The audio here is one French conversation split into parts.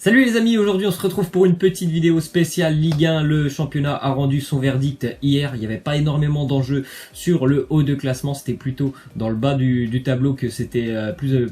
Salut les amis, aujourd'hui on se retrouve pour une petite vidéo spéciale Ligue 1. Le championnat a rendu son verdict hier. Il n'y avait pas énormément d'enjeux sur le haut de classement. C'était plutôt dans le bas du tableau que c'était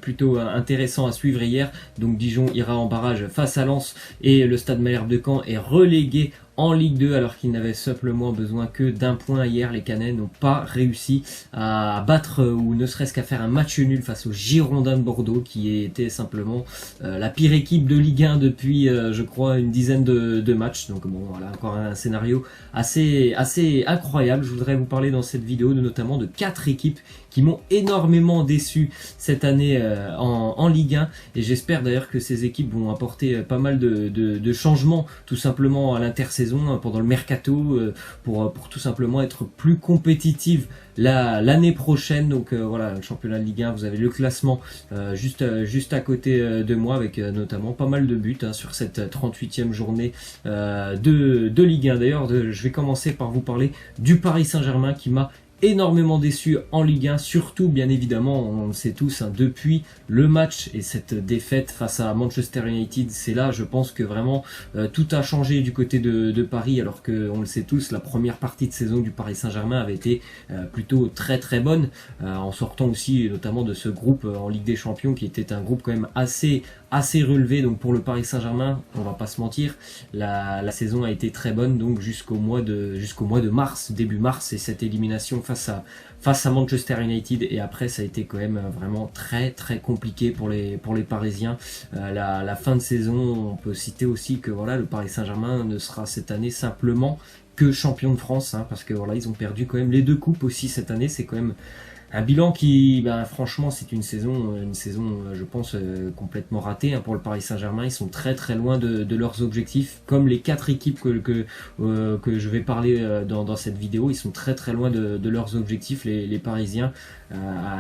plutôt intéressant à suivre hier. Donc Dijon ira en barrage face à Lens et le Stade Malherbe de Caen est relégué en Ligue 2 alors qu'ils n'avaient simplement besoin que d'un point hier. Les Canets n'ont pas réussi à battre ou ne serait-ce qu'à faire un match nul face aux Girondins de Bordeaux qui était simplement la pire équipe de Ligue 1 depuis je crois une dizaine de matchs. Donc bon voilà, encore un scénario assez incroyable. Je voudrais vous parler dans cette vidéo notamment de 4 équipes qui m'ont énormément déçu cette année en Ligue 1 et j'espère d'ailleurs que ces équipes vont apporter pas mal de changements tout simplement à l'intersaison pendant le mercato pour tout simplement être plus compétitive l'année prochaine. Donc voilà, le championnat de Ligue 1, vous avez le classement juste à côté de moi avec notamment pas mal de buts sur cette 38e journée de Ligue 1. D'ailleurs, je vais commencer par vous parler du Paris Saint-Germain qui m'a énormément déçu en Ligue 1, surtout bien évidemment, on le sait tous, depuis le match et cette défaite face à Manchester United. C'est là, je pense que vraiment tout a changé du côté de Paris, alors que on le sait tous, la première partie de saison du Paris Saint-Germain avait été plutôt très bonne, en sortant aussi notamment de ce groupe en Ligue des Champions qui était un groupe quand même assez relevé. Donc pour le Paris Saint-Germain, on va pas se mentir, la saison a été très bonne, donc jusqu'au mois de mars, début mars, et cette élimination face à Manchester United, et après ça a été quand même vraiment très compliqué pour les Parisiens. La fin de saison, on peut citer aussi que voilà, le Paris Saint-Germain ne sera cette année simplement que champion de France, parce que voilà, ils ont perdu quand même les 2 coupes aussi cette année. C'est quand même un bilan qui, franchement, c'est une saison, je pense, complètement ratée pour le Paris Saint-Germain. Ils sont très loin de leurs objectifs, comme les 4 équipes que je vais parler dans cette vidéo. Ils sont très loin de leurs objectifs, les Parisiens.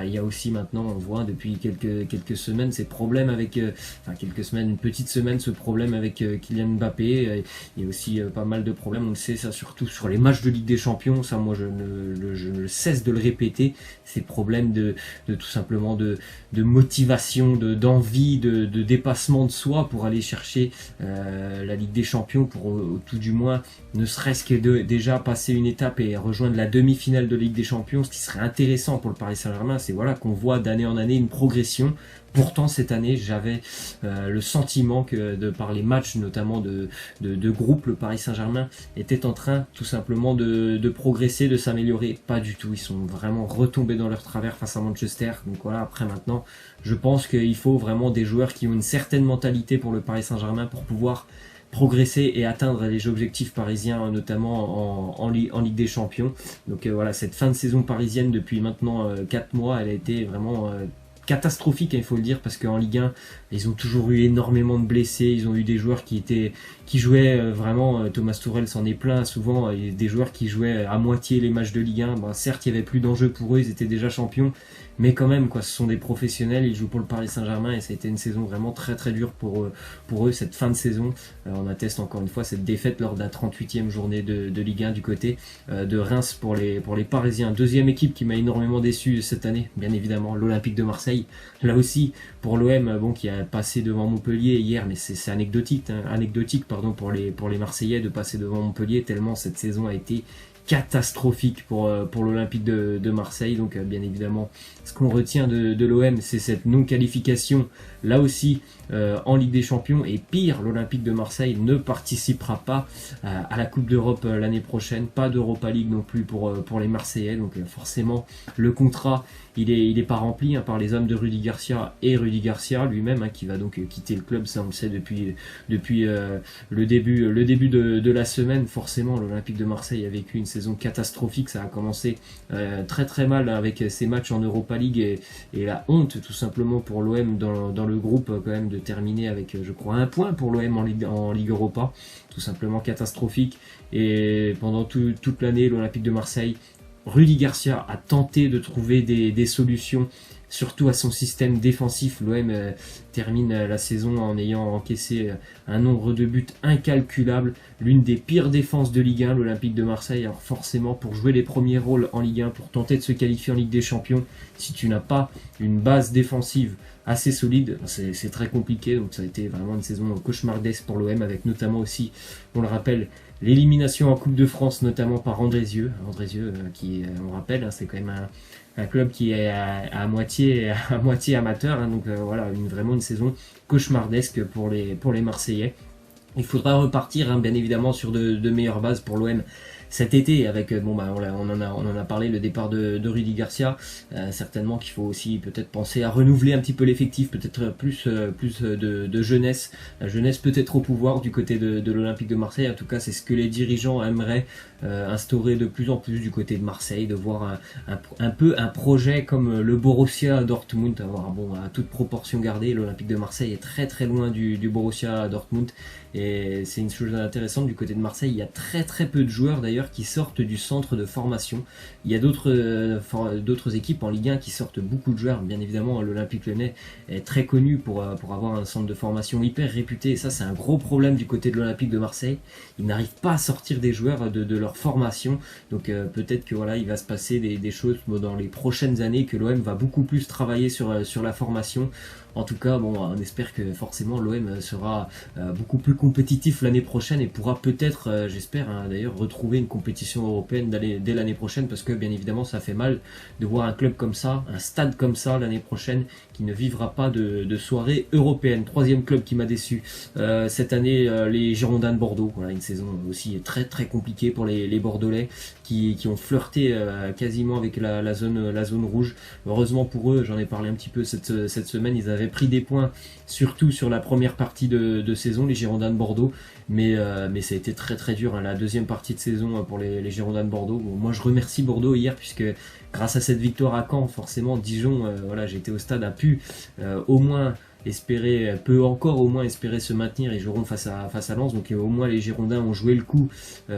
Il y a aussi maintenant, on voit depuis quelques semaines ces problèmes avec, une petite semaine, ce problème avec Kylian Mbappé. Il y a aussi pas mal de problèmes, on le sait, ça surtout sur les matchs de Ligue des Champions. Ça, moi, je ne cesse de le répéter. Ces problèmes de tout simplement de motivation, d'envie, de dépassement de soi pour aller chercher la Ligue des Champions, pour tout du moins ne serait-ce que déjà passer une étape et rejoindre la demi-finale de Ligue des Champions. Ce qui serait intéressant pour le Paris Saint-Germain, c'est voilà, qu'on voit d'année en année une progression. Pourtant cette année, j'avais le sentiment que par les matchs notamment de groupe, le Paris Saint-Germain était en train tout simplement de progresser, de s'améliorer. Pas du tout, ils sont vraiment retombés dans leur travers face à Manchester. Donc voilà, après maintenant, je pense qu'il faut vraiment des joueurs qui ont une certaine mentalité pour le Paris Saint-Germain pour pouvoir progresser et atteindre les objectifs parisiens, notamment en Ligue des Champions. Donc voilà, cette fin de saison parisienne depuis maintenant 4 mois, elle a été vraiment catastrophique, il faut le dire, parce qu'en Ligue 1 ils ont toujours eu énormément de blessés. Ils ont eu des joueurs qui jouaient vraiment, Thomas Tuchel s'en est plaint souvent, des joueurs qui jouaient à moitié les matchs de Ligue 1. Certes, il y avait plus d'enjeux pour eux, ils étaient déjà champions, mais quand même, ce sont des professionnels, ils jouent pour le Paris Saint-Germain, et ça a été une saison vraiment très dure pour eux, cette fin de saison. On atteste encore une fois cette défaite lors de la 38e journée de Ligue 1 du côté de Reims pour les Parisiens. Deuxième équipe qui m'a énormément déçu cette année, bien évidemment, l'Olympique de Marseille. Là aussi, pour l'OM, qui a passé devant Montpellier hier, mais c'est anecdotique pour les Marseillais de passer devant Montpellier, tellement cette saison a été catastrophique pour l'Olympique de Marseille. Donc bien évidemment, ce qu'on retient de l'OM, c'est cette non-qualification là aussi en Ligue des Champions, et pire, l'Olympique de Marseille ne participera pas à la Coupe d'Europe l'année prochaine, pas d'Europa League non plus pour les Marseillais. Donc forcément, le contrat il est pas rempli par les hommes de Rudy Garcia, et Rudy Garcia lui-même qui va donc quitter le club. Ça on le sait depuis le début de la semaine. Forcément, l'Olympique de Marseille a vécu une saison catastrophique. Ça a commencé très mal avec ces matchs en Europa League, et la honte tout simplement pour l'OM dans le groupe, quand même, de terminer avec je crois 1 point pour l'OM en Ligue Europa. Tout simplement catastrophique. Et pendant toute l'année, l'Olympique de Marseille, Rudy Garcia a tenté de trouver des solutions surtout à son système défensif. L'OM termine la saison en ayant encaissé un nombre de buts incalculable, l'une des pires défenses de Ligue 1, l'Olympique de Marseille. Alors forcément, pour jouer les premiers rôles en Ligue 1, pour tenter de se qualifier en Ligue des Champions, si tu n'as pas une base défensive assez solide, c'est très compliqué. Donc ça a été vraiment une saison cauchemardesque pour l'OM, avec notamment aussi, on le rappelle, l'élimination en Coupe de France, notamment par Andrézieux. Andrézieux qui, on rappelle, c'est quand même un club qui est à moitié amateur, donc voilà, vraiment une saison cauchemardesque pour les Marseillais. Il faudra repartir, bien évidemment, sur de meilleures bases pour l'OM cet été, avec on en a parlé, le départ de Rudy Garcia. Certainement qu'il faut aussi peut-être penser à renouveler un petit peu l'effectif, peut-être plus de jeunesse, la jeunesse peut-être au pouvoir du côté de l'Olympique de Marseille. En tout cas, c'est ce que les dirigeants aimeraient instaurer de plus en plus du côté de Marseille, de voir un peu un projet comme le Borussia Dortmund. Alors, à toute proportion gardée, l'Olympique de Marseille est très très loin du Borussia Dortmund, et c'est une chose intéressante du côté de Marseille. Il y a très très peu de joueurs d'ailleurs qui sortent du centre de formation. Il y a d'autres équipes en Ligue 1 qui sortent beaucoup de joueurs. Bien évidemment, l'Olympique Lyonnais est très connu pour avoir un centre de formation hyper réputé, et ça c'est un gros problème du côté de l'Olympique de Marseille. Ils n'arrivent pas à sortir des joueurs de leur formation, donc peut-être que voilà, il va se passer des choses dans les prochaines années, que l'OM va beaucoup plus travailler sur la formation. En tout cas, on espère que forcément l'OM sera beaucoup plus compétitif l'année prochaine et pourra peut-être, j'espère d'ailleurs, retrouver une compétition européenne dès l'année prochaine, parce que bien évidemment ça fait mal de voir un club comme ça, un stade comme ça l'année prochaine qui ne vivra pas de soirée européenne. Troisième club qui m'a déçu cette année, les Girondins de Bordeaux. Voilà, une saison aussi très très compliquée pour les Bordelais qui ont flirté quasiment avec la zone rouge. Heureusement pour eux, j'en ai parlé un petit peu cette semaine, ils avaient pris des points surtout sur la première partie de saison, les Girondins de Bordeaux, mais ça a été très très dur, la deuxième partie de saison pour les Girondins de Bordeaux. Moi je remercie Bordeaux hier, puisque grâce à cette victoire à Caen, forcément Dijon, j'étais au stade, a pu au moins peut encore au moins espérer se maintenir et joueront face à Lens. Donc au moins les Girondins ont joué le coup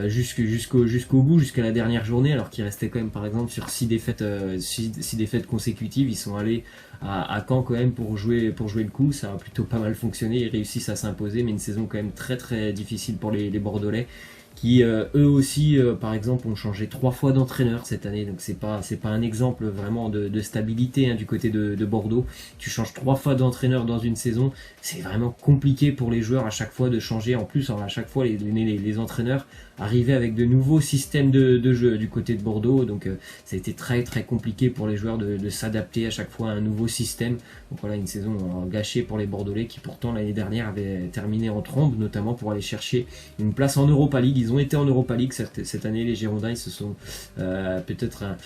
jusqu'au bout, jusqu'à la dernière journée, alors qu'il restait quand même par exemple sur 6 défaites consécutives. Ils sont allés à Caen quand même pour jouer le coup. Ça a plutôt pas mal fonctionné, ils réussissent à s'imposer, mais une saison quand même très très difficile pour les Bordelais, qui eux aussi par exemple ont changé 3 fois d'entraîneur cette année. Donc c'est pas un exemple vraiment de stabilité du côté de Bordeaux. Tu changes 3 fois d'entraîneur dans une saison, c'est vraiment compliqué pour les joueurs à chaque fois de changer. En plus, à chaque fois les entraîneurs arrivaient avec de nouveaux systèmes de jeu du côté de Bordeaux, donc ça a été très très compliqué pour les joueurs de s'adapter à chaque fois à un nouveau système. Donc voilà, une saison gâchée pour les Bordelais, qui pourtant l'année dernière avaient terminé en trombe, notamment pour aller chercher une place en Europa League. Ils ont été en Europa League cette année, les Girondins. Ils se sont peut-être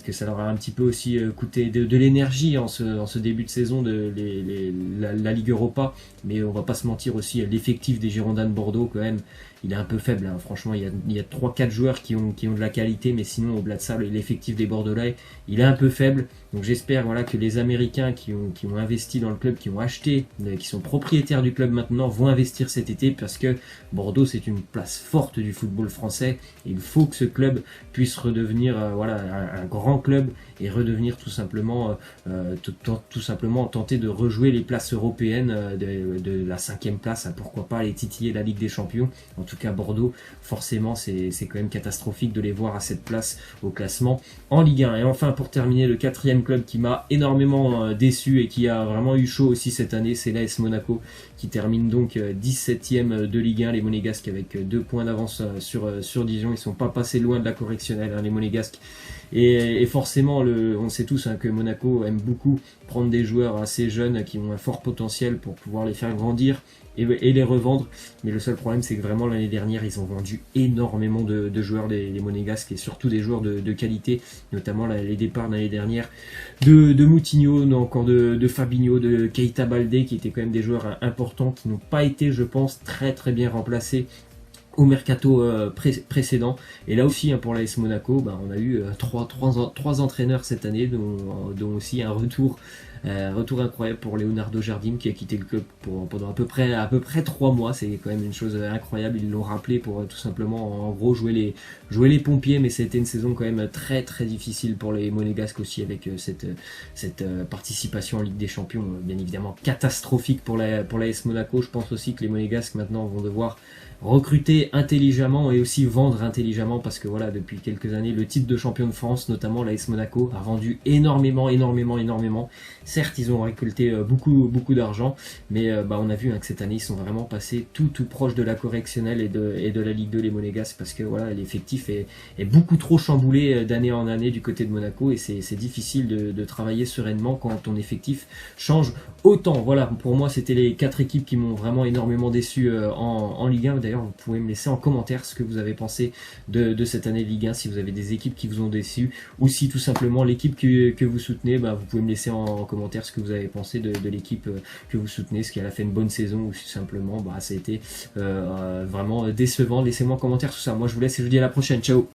que ça leur a un petit peu aussi coûté de l'énergie en ce début de saison la Ligue Europa, mais on va pas se mentir aussi, l'effectif des Girondins de Bordeaux quand même, il est un peu faible, franchement. Il y a 3-4 joueurs qui ont de la qualité, mais sinon au-delà de ça, l'effectif des Bordelais, il est un peu faible. Donc j'espère que les Américains qui ont investi dans le club, qui ont acheté, qui sont propriétaires du club maintenant, vont investir cet été, parce que Bordeaux c'est une place forte du football français. Il faut que ce club puisse redevenir un grand club et redevenir tout simplement tenter de rejouer les places européennes, de la 5e place, pourquoi pas aller titiller la Ligue des Champions. En tout cas Bordeaux, forcément c'est quand même catastrophique de les voir à cette place au classement en Ligue 1. Et enfin, pour terminer, le 4e club qui m'a énormément déçu et qui a vraiment eu chaud aussi cette année, c'est l'AS Monaco, qui termine donc 17e de Ligue 1, les Monégasques, avec 2 points d'avance sur Dijon. Ils sont pas passés loin de la correctionnelle, les Monégasques. Et forcément, on sait tous que Monaco aime beaucoup prendre des joueurs assez jeunes qui ont un fort potentiel pour pouvoir les faire grandir et les revendre. Mais le seul problème, c'est que vraiment l'année dernière, ils ont vendu énormément de joueurs, les Monégasques, et surtout des joueurs de qualité, notamment les départs l'année dernière de Moutinho, encore de Fabinho, de Keita Baldé, qui étaient quand même des joueurs importants, qui n'ont pas été, je pense, très très bien remplacés au mercato précédent. Et là aussi, pour l'AS Monaco, on a eu trois entraîneurs cette année, dont aussi un retour Retour incroyable pour Leonardo Jardim qui a quitté le club pendant à peu près 3 mois. C'est quand même une chose incroyable. Ils l'ont rappelé pour tout simplement en gros jouer les pompiers, mais c'était une saison quand même très très difficile pour les Monégasques aussi avec cette participation en Ligue des Champions, bien évidemment catastrophique pour l'AS Monaco. Je pense aussi que les Monégasques maintenant vont devoir recruter intelligemment et aussi vendre intelligemment parce que voilà, depuis quelques années, le titre de champion de France, notamment l'AS Monaco, a vendu énormément. Certes, ils ont récolté beaucoup d'argent, mais on a vu que cette année, ils sont vraiment passés tout proche de la correctionnelle et de la Ligue 2, les Monégasques, parce que voilà, l'effectif est beaucoup trop chamboulé d'année en année du côté de Monaco et c'est difficile de travailler sereinement quand ton effectif change autant. Voilà, pour moi, c'était les 4 équipes qui m'ont vraiment énormément déçu en Ligue 1. D'ailleurs, vous pouvez me laisser en commentaire ce que vous avez pensé de cette année Ligue 1, si vous avez des équipes qui vous ont déçu, ou si tout simplement l'équipe que vous soutenez, vous pouvez me laisser en commentaire ce que vous avez pensé de l'équipe que vous soutenez, ce qu'elle a fait une bonne saison, ou si simplement ça a été vraiment décevant. Laissez-moi en commentaire tout ça. Moi, je vous laisse et je vous dis à la prochaine. Ciao.